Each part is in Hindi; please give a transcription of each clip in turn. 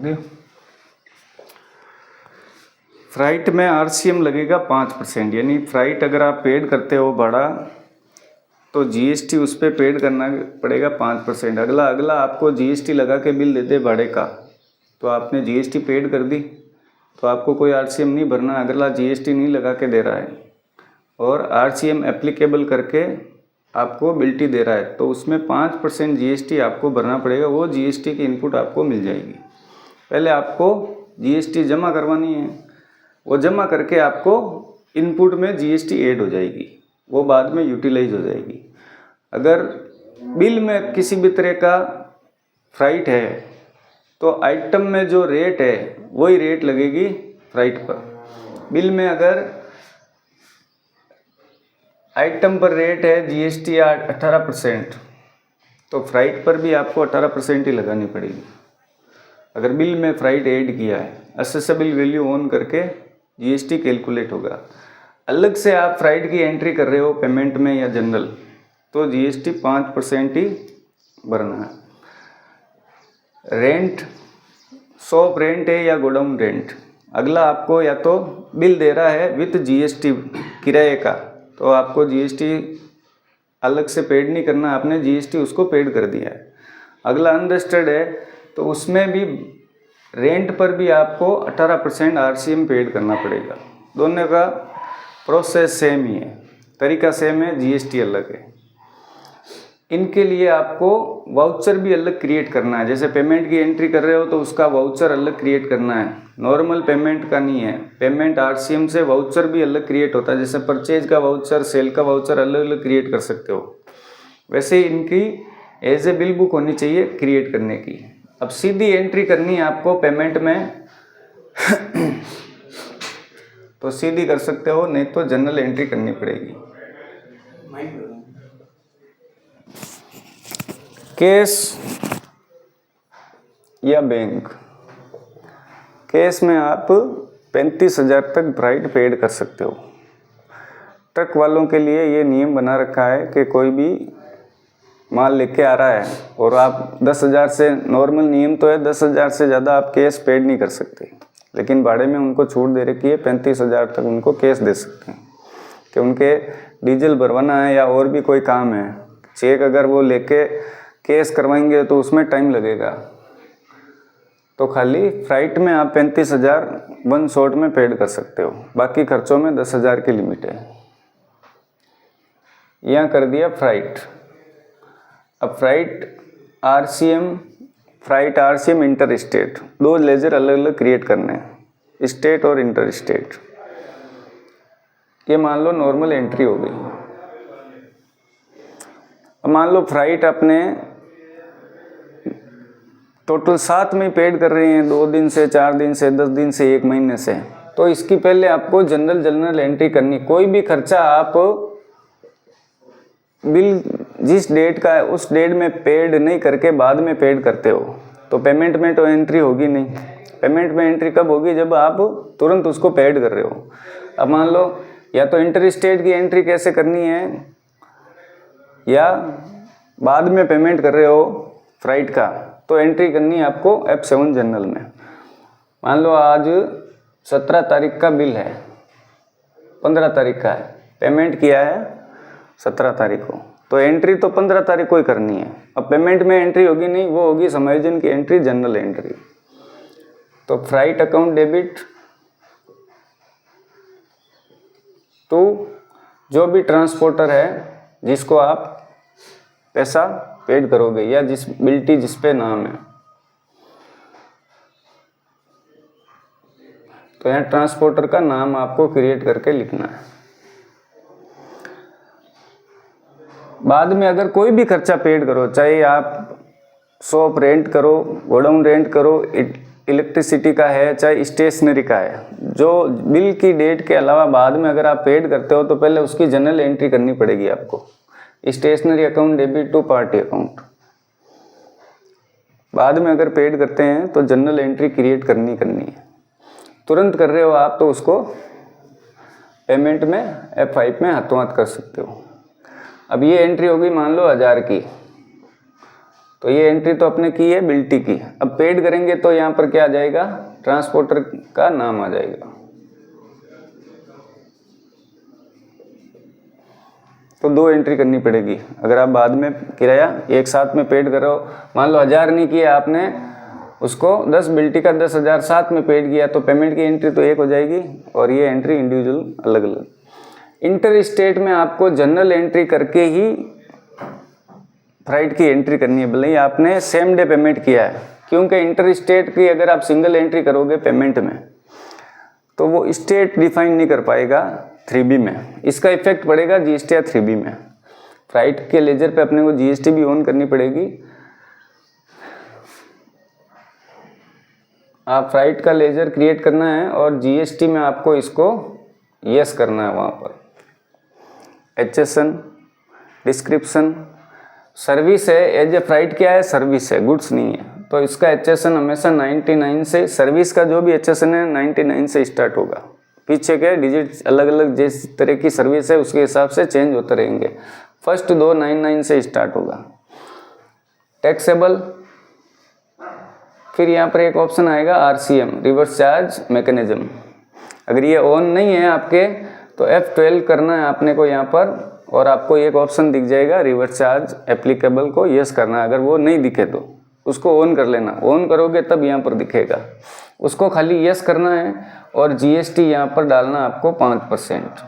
दियो। फ्राइट में आरसीएम लगेगा 5%, यानी फ्राइट अगर आप पेड करते हो भाड़ा तो जीएसटी उस पर पेड करना पड़ेगा 5%। अगला आपको जीएसटी लगा के बिल देते भाड़े का, तो आपने जीएसटी पेड कर दी तो आपको कोई आरसीएम नहीं भरना, अगला जीएसटी नहीं लगा के दे रहा है और आरसीएम एप्लीकेबल करके आपको बिल्टी दे रहा है, तो उसमें 5% जीएसटी आपको भरना पड़ेगा। वो जीएसटी की इनपुट आपको मिल जाएगी। पहले आपको जीएसटी जमा करवानी है, वो जमा करके आपको इनपुट में जीएसटी ऐड हो जाएगी, वो बाद में यूटिलाइज हो जाएगी। अगर बिल में किसी भी तरह का फ्राइट है तो आइटम में जो रेट है वही रेट लगेगी फ्राइट पर। बिल में अगर आइटम पर रेट है जीएसटी 18%, तो फ्राइट पर भी आपको 18% ही लगानी पड़ेगी। अगर बिल में फ्राइट ऐड किया है, असेसेबल वैल्यू ऑन करके जीएसटी कैलकुलेट होगा। अलग से आप फ्राइट की एंट्री कर रहे हो पेमेंट में या जनरल, तो जीएसटी 5% ही भरना है। रेंट, शॉप रेंट है या गोडाउन रेंट, अगला आपको या तो बिल दे रहा है विथ जीएसटी किराए का, तो आपको जीएसटी अलग से पेड नहीं करना, आपने जीएसटी उसको पेड कर दिया है। अगला अनरजिस्टर्ड है तो उसमें भी रेंट पर भी आपको 18% आरसीएम पेड करना पड़ेगा। दोनों का प्रोसेस सेम ही है, तरीका सेम है, जीएसटी अलग है। इनके लिए आपको वाउचर भी अलग क्रिएट करना है। जैसे पेमेंट की एंट्री कर रहे हो तो उसका वाउचर अलग क्रिएट करना है, नॉर्मल पेमेंट का नहीं है। पेमेंट आरसीएम से वाउचर भी अलग क्रिएट होता है, जैसे परचेज का वाउचर, सेल का वाउचर अलग अलग क्रिएट कर सकते हो, वैसे इनकी एज ए बिल बुक होनी चाहिए क्रिएट करने की। अब सीधी एंट्री करनी है आपको पेमेंट में तो सीधी कर सकते हो, नहीं तो जनरल एंट्री करनी पड़ेगी। कैश या बैंक, कैश में आप 35,000 तक फ्राइट पेड कर सकते हो। ट्रक वालों के लिए ये नियम बना रखा है कि कोई भी माल लेके आ रहा है और आप 10,000 से, नॉर्मल नियम तो है 10,000 से ज़्यादा आप कैश पेड नहीं कर सकते, लेकिन भाड़े में उनको छूट दे रखी है, 35,000 तक उनको कैश दे सकते हैं कि उनके डीजल भरवाना है या और भी कोई काम है। चेक अगर वो लेके कैश करवाएंगे तो उसमें टाइम लगेगा, तो खाली फ्राइट में आप 35,000 वन शॉट में पेड कर सकते हो, बाकी खर्चों में 10,000 की लिमिट है। यहाँ कर दिया फ्राइट। अब freight RCM, freight RCM inter state, दो लेजर अलग अलग क्रिएट करने हैं, स्टेट और इंटर स्टेट। ये मान लो नॉर्मल एंट्री हो गई। अब मान लो फ्राइट अपने टोटल 7 में पेड कर रहे हैं, 2 दिन से, 4 दिन से, 10 दिन से, 1 महीने से, तो इसकी पहले आपको जनरल एंट्री करनी। कोई भी खर्चा आप बिल जिस डेट का है उस डेट में पेड नहीं करके बाद में पेड करते हो तो पेमेंट में तो एंट्री होगी नहीं। पेमेंट में एंट्री कब होगी? जब आप तुरंत उसको पेड कर रहे हो। अब मान लो या तो इंटर स्टेट की एंट्री कैसे करनी है, या बाद में पेमेंट कर रहे हो फ्राइट का, तो एंट्री करनी है आपको F7 जनरल में। मान लो आज 17 तारीख का बिल है, 15 तारीख का है, पेमेंट किया है 17 तारीख को, तो एंट्री तो 15 तारीख को ही करनी है। अब पेमेंट में एंट्री होगी नहीं, वो होगी समायोजन की एंट्री, जनरल एंट्री। तो फ्राइट अकाउंट डेबिट टू जो भी ट्रांसपोर्टर है जिसको आप पैसा पेड करोगे या जिस बिल्टी जिस पे नाम है, तो यहाँ ट्रांसपोर्टर का नाम आपको क्रिएट करके लिखना है। बाद में अगर कोई भी खर्चा पेड करो, चाहे आप शॉप रेंट करो, गोडाउन रेंट करो, इलेक्ट्रिसिटी का है, चाहे स्टेशनरी का है, जो बिल की डेट के अलावा बाद में अगर आप पेड करते हो तो पहले उसकी जनरल एंट्री करनी पड़ेगी आपको। Stationery account debit to party account. बाद में अगर पेड करते हैं तो जनरल एंट्री क्रिएट करनी है। तुरंत कर रहे हो आप तो उसको पेमेंट में F5 में हाथों हाथ कर सकते हो। अब ये एंट्री होगी मान लो 1000 की, तो ये एंट्री तो अपने की है बिल्टी की। अब पेड करेंगे तो यहाँ पर क्या आ जाएगा, ट्रांसपोर्टर का नाम आ जाएगा। तो 2 एंट्री करनी पड़ेगी। अगर आप बाद में किराया एक साथ में पेड कर रहे हो, मान लो 1000 नहीं किया आपने, उसको 10 बिल्टी का 10,000 साथ में पेड किया, तो पेमेंट की एंट्री तो एक हो जाएगी और ये एंट्री इंडिविजुअल अलग अलग। इंटर स्टेट में आपको जनरल एंट्री करके ही फ्राइट की एंट्री करनी है, भले ही आपने सेम डे पेमेंट किया है, क्योंकि इंटर स्टेट की अगर आप सिंगल एंट्री करोगे पेमेंट में तो वो स्टेट डिफाइन नहीं कर पाएगा 3B में। इसका इफेक्ट पड़ेगा GST या 3B में। फ्राइट के लेजर पे अपने को GST भी ऑन करनी पड़ेगी। आप फ्राइट का लेजर क्रिएट करना है और GST में आपको इसको यस करना है। वहाँ पर HSN डिस्क्रिप्शन सर्विस है, एज ए फ्राइट क्या है, सर्विस है, गुड्स नहीं है, तो इसका HSN हमेशा 99 से, सर्विस का जो भी HSN है 99 से स्टार्ट होगा। पीछे के डिजिट अलग अलग जिस तरह की सर्विस है उसके हिसाब से चेंज होते रहेंगे। फर्स्ट 2 99 से स्टार्ट होगा। टैक्सेबल, फिर यहाँ पर एक ऑप्शन आएगा RCM रिवर्स चार्ज मैकेनिज्म। अगर ये ऑन नहीं है आपके तो F12 करना है आपने को यहाँ पर, और आपको एक ऑप्शन दिख जाएगा रिवर्स चार्ज एप्लीकेबल को यस करना है। अगर वो नहीं दिखे तो उसको ऑन कर लेना, ऑन करोगे तब यहाँ पर दिखेगा, उसको खाली यस करना है। और GST यहाँ पर डालना आपको 5%।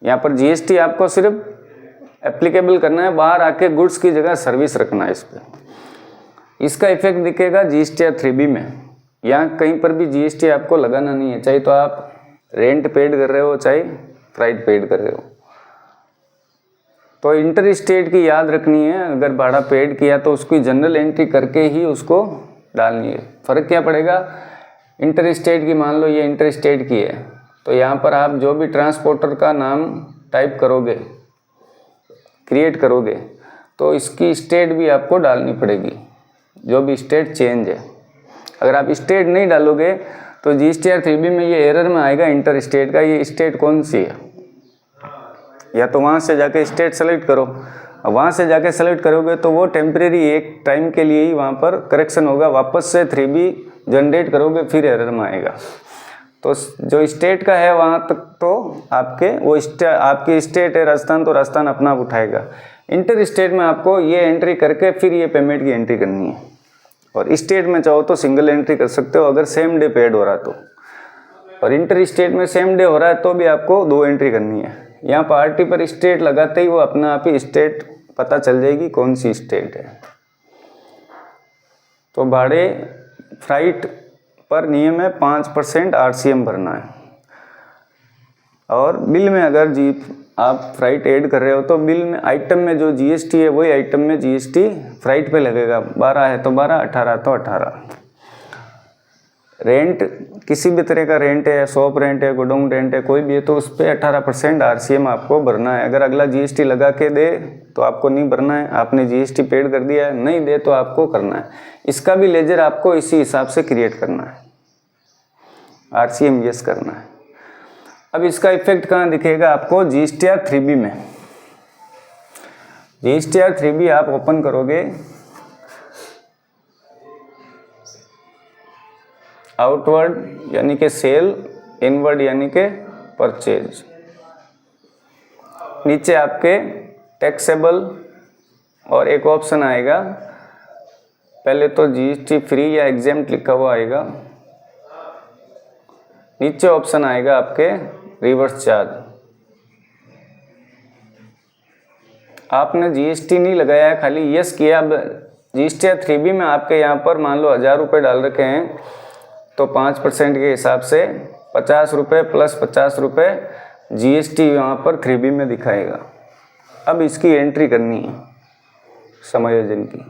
यहाँ पर GST आपको सिर्फ एप्लीकेबल करना है, बाहर आके गुड्स की जगह सर्विस रखना है इस पर। इसका इफेक्ट दिखेगा GST या 3B में। यहाँ कहीं पर भी GST आपको लगाना नहीं है, चाहे तो आप रेंट पेड कर रहे हो चाहे फ्राइट पेड कर रहे हो। तो इंटर स्टेट की याद रखनी है, अगर भाड़ा पेड किया तो उसकी जनरल एंट्री करके ही उसको डालनी है। फ़र्क क्या पड़ेगा, इंटर स्टेट की, मान लो ये इंटर स्टेट की है तो यहाँ पर आप जो भी ट्रांसपोर्टर का नाम टाइप करोगे, क्रिएट करोगे, तो इसकी स्टेट भी आपको डालनी पड़ेगी, जो भी स्टेट चेंज है। अगर आप स्टेट नहीं डालोगे तो GST या 3B में ये एरर में आएगा इंटर स्टेट का, ये स्टेट कौन सी है। या तो वहाँ से जाके स्टेट सेलेक्ट करो, वहाँ से जाके सेलेक्ट करोगे तो वो टेम्परेरी एक टाइम के लिए ही वहाँ पर करेक्शन होगा, वापस से 3B जनरेट करोगे फिर एरर में आएगा। तो जो स्टेट का है वहाँ तक तो आपके वो आपकी स्टेट है राजस्थान, तो राजस्थान अपना आप उठाएगा। इंटर स्टेट में आपको ये एंट्री करके फिर ये पेमेंट की एंट्री करनी है। और स्टेट में चाहो तो सिंगल एंट्री कर सकते हो अगर सेम डे पेड हो रहा तो, और इंटर स्टेट में सेम डे हो रहा है तो भी आपको 2 एंट्री करनी है। यहाँ पार्टी पर स्टेट लगाते ही वो अपना आप ही स्टेट पता चल जाएगी कौन सी स्टेट है। तो भाड़े फ्राइट पर नियम है 5% RCM भरना है। और बिल में अगर आप फ्राइट ऐड कर रहे हो तो बिल में आइटम में जो GST है वही आइटम में GST फ्राइट पे लगेगा। 12 है तो 12, 18 तो 18। रेंट किसी भी तरह का रेंट है, शॉप रेंट है, गोडाउन रेंट है, कोई भी है तो उस पर 18% RCM आपको भरना है। अगर अगला GST लगा के दे तो आपको नहीं भरना है, आपने GST पेड कर दिया है, नहीं दे तो आपको करना है। इसका भी लेजर आपको इसी हिसाब से क्रिएट करना है, RCM यस करना है। अब इसका इफेक्ट कहाँ दिखेगा आपको, GST या 3B में। GST या 3B आप ओपन करोगे, आउटवर्ड यानी कि सेल, इनवर्ड यानी कि परचेज। नीचे आपके टैक्सेबल और एक ऑप्शन आएगा, पहले तो GST फ्री या एग्जेम्प्ट लिखा हुआ आएगा, नीचे ऑप्शन आएगा आपके रिवर्स चार्ज। आपने GST नहीं लगाया है, खाली यस किया। अब GST या 3B में आपके यहाँ पर मान लो 1000 रुपये डाल रखे हैं तो 5% के हिसाब से 50 रुपये प्लस 50 रुपये GST यहाँ पर 3B में दिखाएगा। अब इसकी एंट्री करनी है समायोजन की।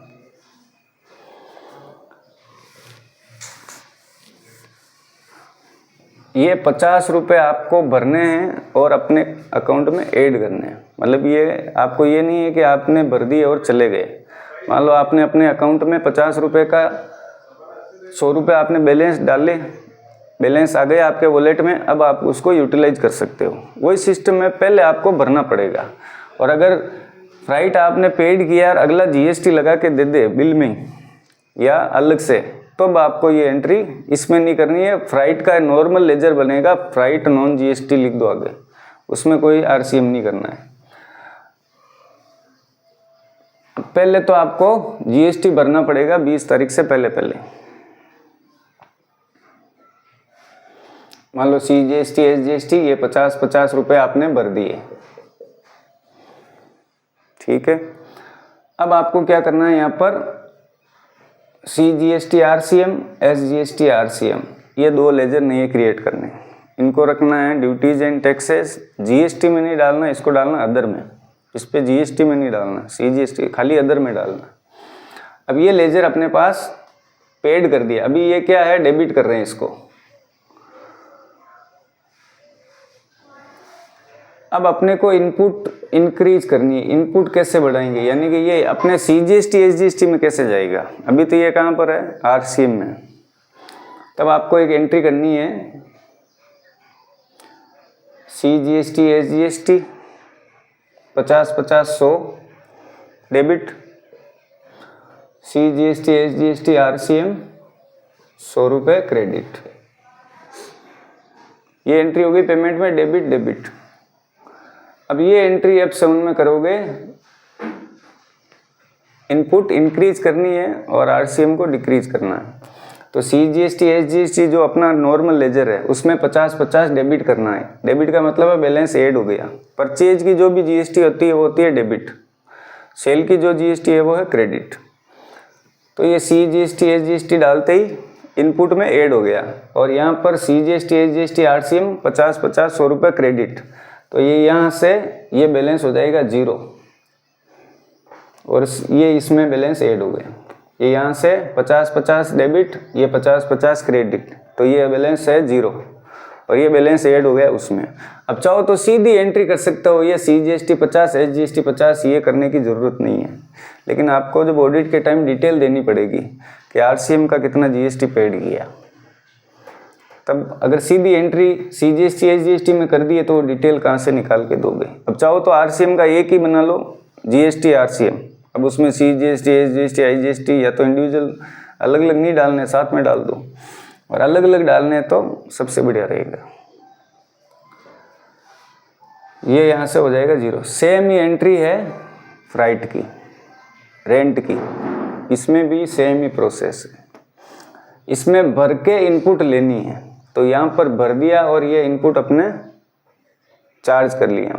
ये 50 रुपये आपको भरने हैं और अपने अकाउंट में ऐड करने हैं। मतलब ये आपको ये नहीं है कि आपने भर दिए और चले गए। मान लो आपने अपने अकाउंट में 50 रुपये का 100 रुपये आपने बैलेंस डाले, बैलेंस आ गया आपके वॉलेट में, अब आप उसको यूटिलाइज कर सकते हो। वही सिस्टम में पहले आपको भरना पड़ेगा। और अगर फ्राइट आपने पेड किया और अगला जीएसटी लगा के दे दे बिल में या अलग से, तो अब आपको ये एंट्री इसमें नहीं करनी है। फ्राइट का नॉर्मल लेजर बनेगा, फ्राइट नॉन जीएसटी लिख दो आगे, उसमें कोई आरसीएम नहीं करना है। पहले तो आपको जीएसटी भरना पड़ेगा 20 तारीख से पहले। मान लो सीजीएसटी एसजीएसटी ये 50 रुपए आपने भर दिए, ठीक है। अब आपको क्या करना है, यहाँ पर सीजीएसटी आरसीएम एसजीएसटी आरसीएम ये 2 लेजर नए क्रिएट करने, इनको रखना है ड्यूटीज एंड टैक्सेस। जीएसटी में नहीं डालना, इसको डालना अदर में, इस पे जीएसटी में नहीं डालना, सीजीएसटी खाली अदर में डालना। अब ये लेजर अपने पास पेड कर दिया, अभी ये क्या है, डेबिट कर रहे हैं इसको। अब अपने को इनपुट इंक्रीज करनी है, इनपुट कैसे बढ़ाएंगे, यानी कि ये अपने सीजीएसटी एसजीएसटी में कैसे जाएगा। अभी तो ये कहाँ पर है, आरसीएम में। तब आपको एक एंट्री करनी है CGST SGST 50-50-100 debit, CGST SGST RCM 100 रुपये क्रेडिट। ये एंट्री होगी पेमेंट में डेबिट। अब ये एंट्री अब 7 में करोगे, इनपुट इंक्रीज करनी है और आरसीएम को डिक्रीज करना है। तो सीजीएसटी एसजीएसटी जो अपना नॉर्मल लेजर है उसमें 50-50 डेबिट करना है। डेबिट का मतलब है बैलेंस ऐड हो गया। परचेज की जो भी जीएसटी होती है वो होती है डेबिट, सेल की जो जीएसटी है वो है क्रेडिट। तो ये सीजीएसटी एसजीएसटी डालते ही इनपुट में ऐड हो गया और यहाँ पर सीजीएसटी एसजीएसटी आरसीएम 50-50 100 रुपये क्रेडिट। तो ये यहाँ से ये बैलेंस हो जाएगा 0 और ये इसमें बैलेंस ऐड हो गया। ये यहाँ से 50-50 डेबिट, ये 50-50 क्रेडिट, तो ये बैलेंस है 0 और ये बैलेंस ऐड हो गया उसमें। अब चाहो तो सीधी एंट्री कर सकते हो, ये सीजीएसटी 50 एसजीएसटी 50 ये करने की ज़रूरत नहीं है, लेकिन आपको जब ऑडिट के टाइम डिटेल देनी पड़ेगी कि आरसीएम का कितना जीएसटी पेड किया। तब अगर सीधी एंट्री सीजीएसटी एसजीएसटी में कर दिए तो डिटेल कहाँ से निकाल के दोगे। अब चाहो तो आरसीएम का एक ही बना लो, जीएसटी आरसीएम। अब उसमें सीजीएसटी एसजीएसटी आईजीएसटी या तो इंडिविजुअल अलग अलग नहीं डालने, साथ में डाल दो, और अलग अलग डालने तो सबसे बढ़िया रहेगा। ये यहाँ से हो जाएगा 0। सेम ही एंट्री है फ्राइट की, रेंट की, इसमें भी सेम ही प्रोसेस है। इसमें भर के इनपुट लेनी है, तो यहाँ पर भर दिया और ये इनपुट अपने चार्ज कर लिया।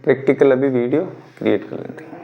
प्रैक्टिकल अभी वीडियो क्रिएट कर लेते हैं।